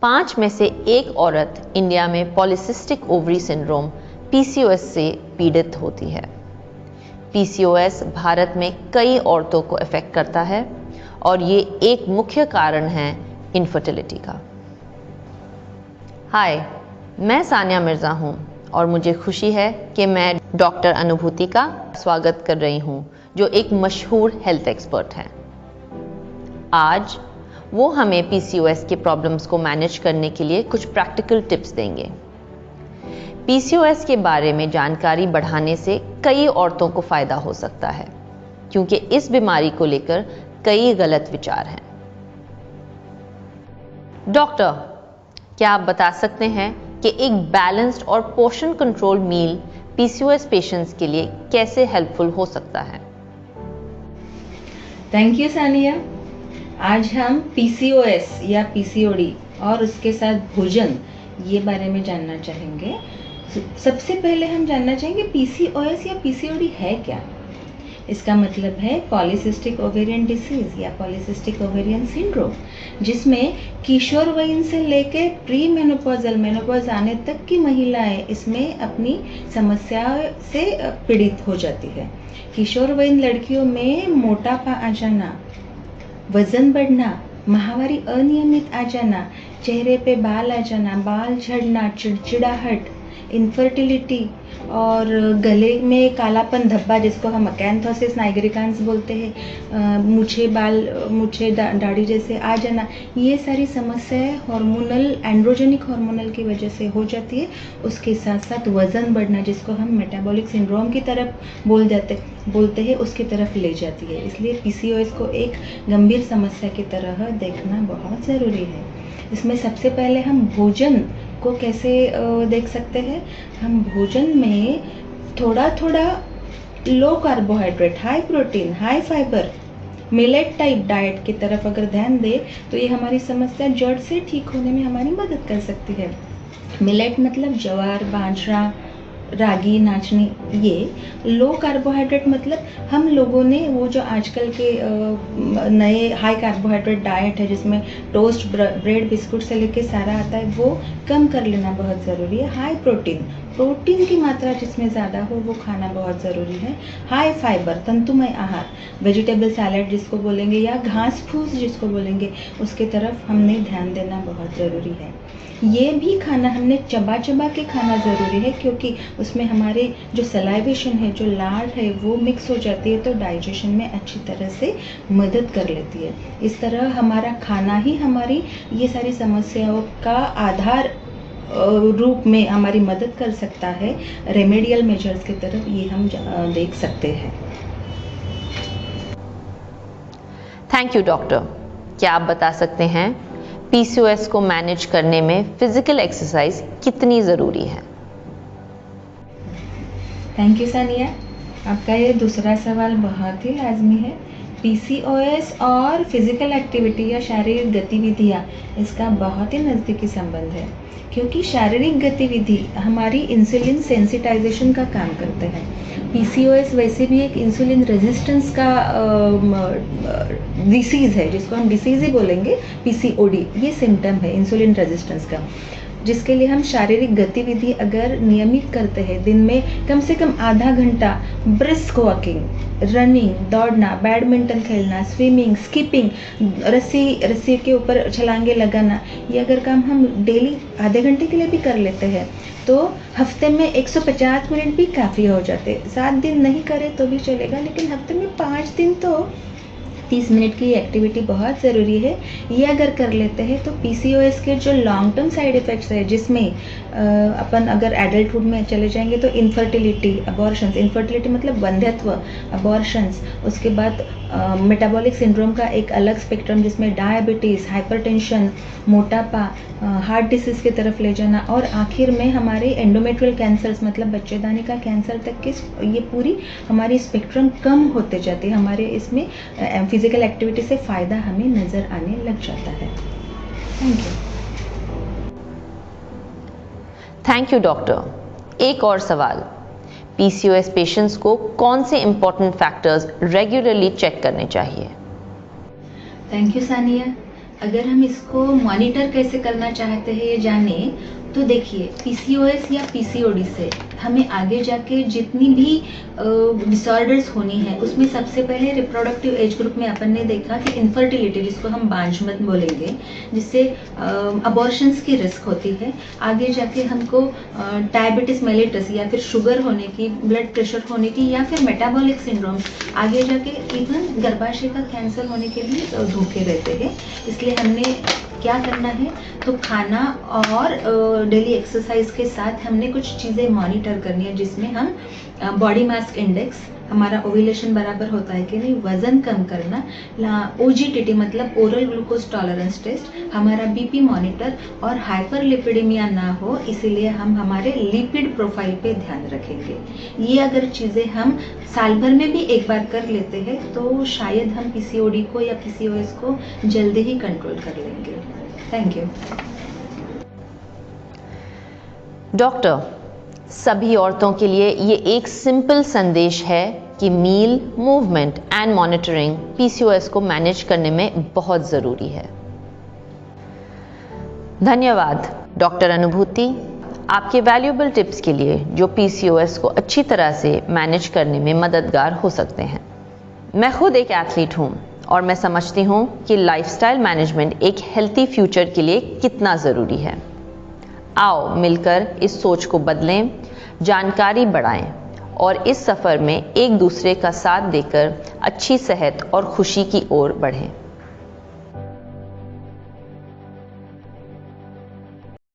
5 में से एक औरत इंडिया में पॉलीसिस्टिक ओवरी सिंड्रोम PCOS से पीड़ित होती है। PCOS भारत में कई औरतों को अफेक्ट करता है और ये एक मुख्य कारण है इनफर्टिलिटी का। हाय, मैं सानिया मिर्ज़ा हूँ और मुझे खुशी है कि मैं डॉक्टर अनुभूति का स्वागत कर रही हूँ, जो एक मशहूर हेल्थ एक्सपर्ट हैं। आज वो हमें PCOS के प्रॉब्लम्स को मैनेज करने के लिए कुछ प्रैक्टिकल टिप्स देंगे। PCOS के बारे में जानकारी बढ़ाने से कई औरतों को फ़ायदा हो सकता है, क्योंकि इस बीमारी को लेकर कई गलत विचार हैं। डॉक्टर, क्या आप बता सकते हैं कि एक बैलेंस्ड और पोर्शन कंट्रोल मील PCOS पेशेंट्स के लिए कैसे हेल्पफुल हो सकता है? Thank you Sania. आज हम PCOS या PCOD और उसके साथ भोजन ये बारे में जानना चाहेंगे। सबसे पहले हम जानना चाहेंगे PCOS या PCOD है क्या। इसका मतलब है पॉलीसिस्टिक ओवेरियन डिसीज या पॉलीसिस्टिक ओवेरियन सिंड्रोम, जिसमें किशोर वयन से लेकर प्री मेनोपॉज आने तक की महिलाएं इसमें अपनी समस्या से पीड़ित हो जाती है। किशोर वयन लड़कियों में मोटापा आ जाना, वजन बढ़ना, माहवारी अनियमित आ जाना, चेहरे पे बाल आ जाना, बाल झड़ना, चिड़चिड़ाहट, इनफर्टिलिटी और गले में कालापन धब्बा जिसको हम अकैंथोसिस नाइग्रिकांस बोलते हैं, मूछे दाढ़ी जैसे आ जाना, ये सारी समस्याएं हार्मोनल एंड्रोजेनिक हार्मोनल की वजह से हो जाती है। उसके साथ साथ वज़न बढ़ना जिसको हम मेटाबॉलिक सिंड्रोम की तरफ बोलते हैं उसकी तरफ ले जाती है। इसलिए PCOS को एक गंभीर समस्या की तरह देखना बहुत ज़रूरी है। इसमें सबसे पहले हम भोजन को कैसे देख सकते हैं। हम भोजन में थोड़ा थोड़ा लो carbohydrate, high protein, high fibre, millet type diet की तरफ अगर ध्यान दें तो ये हमारी समस्या जड़ से ठीक होने में हमारी मदद कर सकती है। मिलेट मतलब ज्वार, बाजरा, रागी, नाचनी। ये लो कार्बोहाइड्रेट मतलब हम लोगों ने वो जो आजकल के नए हाई कार्बोहाइड्रेट डाइट है जिसमें टोस्ट, ब्रेड, बिस्कुट से लेके सारा आता है, वो कम कर लेना बहुत ज़रूरी है। हाई प्रोटीन की मात्रा जिसमें ज़्यादा हो वो खाना बहुत ज़रूरी है। हाई फाइबर, तंतुमय आहार, वेजिटेबल सैलेड जिसको बोलेंगे या घास फूस जिसको बोलेंगे, उसके तरफ हमने ध्यान देना बहुत ज़रूरी है। ये भी खाना हमने चबा के खाना ज़रूरी है, क्योंकि उसमें हमारे जो सलाइवेशन है, जो लार है, वो मिक्स हो जाती है तो डाइजेशन में अच्छी तरह से मदद कर लेती है। इस तरह हमारा खाना ही हमारी ये सारी समस्याओं का आधार रूप में हमारी मदद कर सकता है। रेमेडियल मेजर्स की तरफ ये हम देख सकते हैं। Thank you doctor. क्या आप बता सकते हैं PCOS को मैनेज करने में फिजिकल एक्सरसाइज कितनी ज़रूरी है? Thank you Sania. आपका ये दूसरा सवाल बहुत ही लाजमी है। PCOS और फिजिकल एक्टिविटी या शारीरिक गतिविधियाँ, इसका बहुत ही नज़दीकी संबंध है, क्योंकि शारीरिक गतिविधि हमारी इंसुलिन सेंसिटाइजेशन का काम करते हैं। PCOS वैसे भी एक इंसुलिन रेजिस्टेंस का डिसीज़ है, जिसको हम डिसीज़ ही बोलेंगे। PCOD ये सिम्टम है इंसुलिन रेजिस्टेंस का, जिसके लिए हम शारीरिक गतिविधि अगर नियमित करते हैं, दिन में कम से कम आधा घंटा ब्रिस्क वॉकिंग, रनिंग, दौड़ना, बैडमिंटन खेलना, स्विमिंग, स्कीपिंग, रस्सी के ऊपर छलांगे लगाना, ये अगर काम हम डेली आधे घंटे के लिए भी कर लेते हैं तो हफ्ते में 150 मिनट भी काफ़ी हो जाते। 7 दिन नहीं करें तो भी चलेगा, लेकिन हफ्ते में 5 दिन तो 30 मिनट की एक्टिविटी बहुत ज़रूरी है। ये अगर कर लेते हैं तो PCOS के जो लॉन्ग टर्म साइड इफ़ेक्ट्स है, जिसमें अपन अगर एडल्टहुड में चले जाएंगे तो इनफर्टिलिटी, अबॉर्शंस, इनफर्टिलिटी मतलब वंध्यत्व, अबॉर्शंस, उसके बाद मेटाबॉलिक सिंड्रोम का एक अलग स्पेक्ट्रम जिसमें डायबिटीज़, हाइपरटेंशन, मोटापा, हार्ट डिसीज़ की तरफ ले जाना, और आखिर में हमारे एंडोमेट्रियल कैंसर्स मतलब बच्चेदानी का कैंसर तक के ये पूरी हमारी स्पेक्ट्रम कम होते जाती है। हमारे इसमें फिजिकल एक्टिविटी से फ़ायदा हमें नज़र आने लग जाता है। Thank you. Thank you doctor. एक और सवाल, PCOS पेशेंट्स को कौन से इंपॉर्टेंट फैक्टर्स रेगुलरली चेक करने चाहिए? Thank you Sania. अगर हम इसको मॉनिटर कैसे करना चाहते हैं ये जाने, तो देखिए पीसीओएस या पीसीओडी से हमें आगे जाके जितनी भी डिसऑर्डर्स होनी है उसमें सबसे पहले रिप्रोडक्टिव एज ग्रुप में अपन ने देखा कि इनफर्टिलिटी, जिसको हम बांझपन बोलेंगे, जिससे अबॉर्शंस की रिस्क होती है। आगे जाके हमको डायबिटीज मेलिटस या फिर शुगर होने की, ब्लड प्रेशर होने की, या फिर मेटाबॉलिक सिंड्रोम, आगे जाके इवन गर्भाशय का कैंसर होने के भी धोखे रहते हैं। इसलिए हमने क्या करना है, तो खाना और डेली एक्सरसाइज के साथ हमने कुछ चीज़ें मॉनिटर करनी है, जिसमें हम बॉडी मास इंडेक्स, हमारा ओव्यूलेशन बराबर होता है कि नहीं, वजन कम करना, ओजीटीटी मतलब ओरल ग्लूकोज टॉलरेंस टेस्ट, हमारा बीपी मॉनिटर, और हाइपरलिपिडेमिया ना हो, इसीलिए हम हमारे लिपिड प्रोफाइल पे ध्यान रखेंगे। ये अगर चीज़ें हम साल भर में भी एक बार कर लेते हैं तो शायद हम पीसीओडी को या पीसीओएस को जल्दी ही कंट्रोल कर लेंगे। Thank you. डॉक्टर, सभी औरतों के लिए ये एक सिंपल संदेश है कि मील, मूवमेंट एंड मॉनिटरिंग पीसीओएस को मैनेज करने में बहुत ज़रूरी है। धन्यवाद डॉक्टर अनुभूति, आपके वैल्यूएबल टिप्स के लिए जो पीसीओएस को अच्छी तरह से मैनेज करने में मददगार हो सकते हैं। मैं खुद एक एथलीट हूँ और मैं समझती हूँ कि लाइफस्टाइल मैनेजमेंट एक हेल्थी फ्यूचर के लिए कितना ज़रूरी है। आओ मिलकर इस सोच को बदलें, जानकारी बढ़ाएं और इस सफ़र में एक दूसरे का साथ देकर अच्छी सेहत और खुशी की ओर बढ़ें।